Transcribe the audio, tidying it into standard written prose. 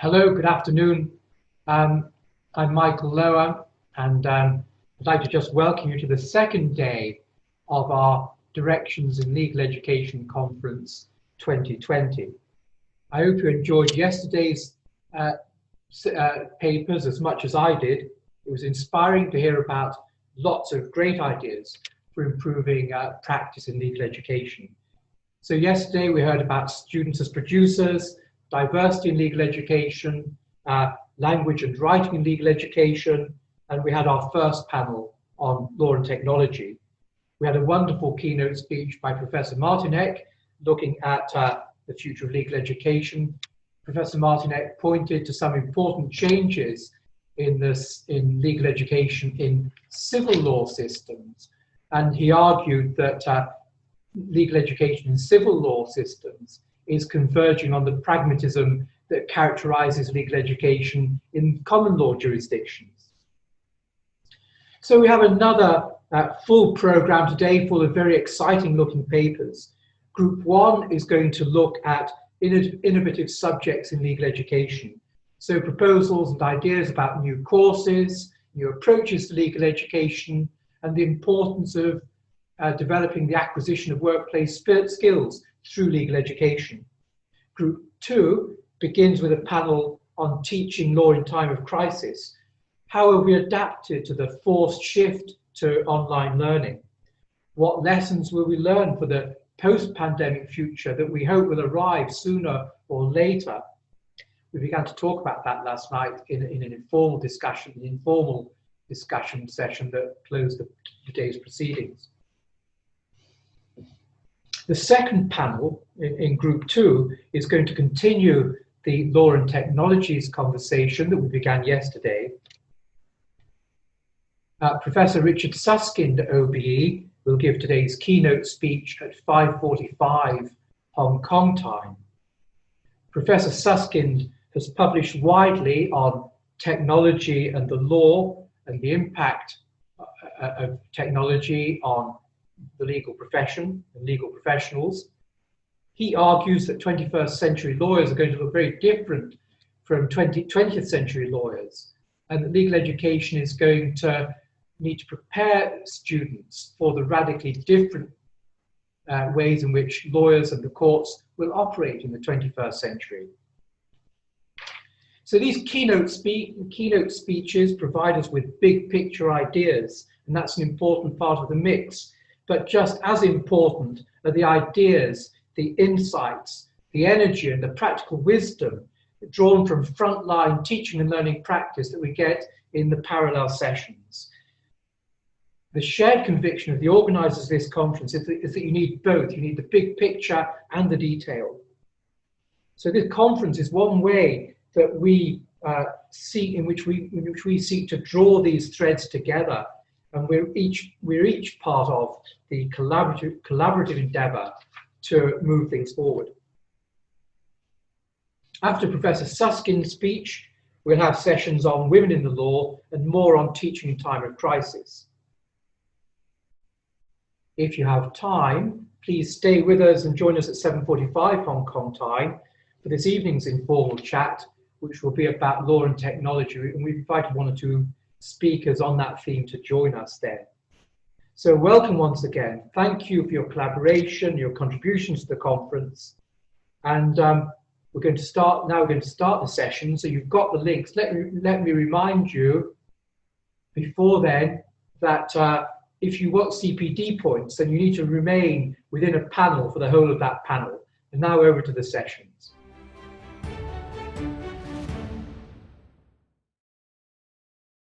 Hello, good afternoon. I'm Michael Lower, and I'd like to just welcome you to the second day of our Directions in Legal Education Conference 2020. I hope you enjoyed yesterday's papers as much as I did. It was inspiring to hear about lots of great ideas for improving practice in legal education. So yesterday we heard about students as producers, diversity in legal education, language and writing in legal education, and we had our first panel on law and technology. We had a wonderful keynote speech by Professor Martinek looking at the future of legal education. Professor Martinek pointed to some important changes in legal education in civil law systems, and he argued that legal education in civil law systems is converging on the pragmatism that characterizes legal education in common law jurisdictions. So we have another full program today full of very exciting looking papers. Group 1 is going to look at innovative subjects in legal education. So proposals and ideas about new courses, new approaches to legal education, and the importance of developing the acquisition of workplace skills through legal education. Group 2 begins with a panel on teaching law in time of crisis. How have we adapted to the forced shift to online learning? What lessons will we learn for the post-pandemic future that we hope will arrive sooner or later? We began to talk about that last night in an informal discussion session that closed the day's proceedings. The second panel in Group 2 is going to continue the law and technologies conversation that we began yesterday. Professor Richard Susskind, OBE, will give today's keynote speech at 5:45 Hong Kong time. Professor Susskind has published widely on technology and the law and the impact of technology on the legal profession and legal professionals. He argues that 21st century lawyers are going to look very different from 20th century lawyers, and that legal education is going to need to prepare students for the radically different ways in which lawyers and the courts will operate in the 21st century. So these keynote speeches provide us with big picture ideas, and that's an important part of the mix. But just as important are the ideas, the insights, the energy and the practical wisdom drawn from frontline teaching and learning practice that we get in the parallel sessions. The shared conviction of the organizers of this conference is that you need both. You need the big picture and the detail. So this conference is one way that we in which we seek to draw these threads together. And we're each part of the collaborative endeavor to move things forward. After Professor Suskind's speech, we'll have sessions on women in the law and more on teaching in time of crisis. If you have time, please stay with us and join us at 7:45 Hong Kong time for this evening's informal chat, which will be about law and technology. And we've invited one or two speakers on that theme to join us there. So welcome once again. Thank you for your collaboration, your contributions to the conference. And we're going to start the session. So you've got the links. Let me remind you before then that if you want CPD points, then you need to remain within a panel for the whole of that panel. And now over to the sessions.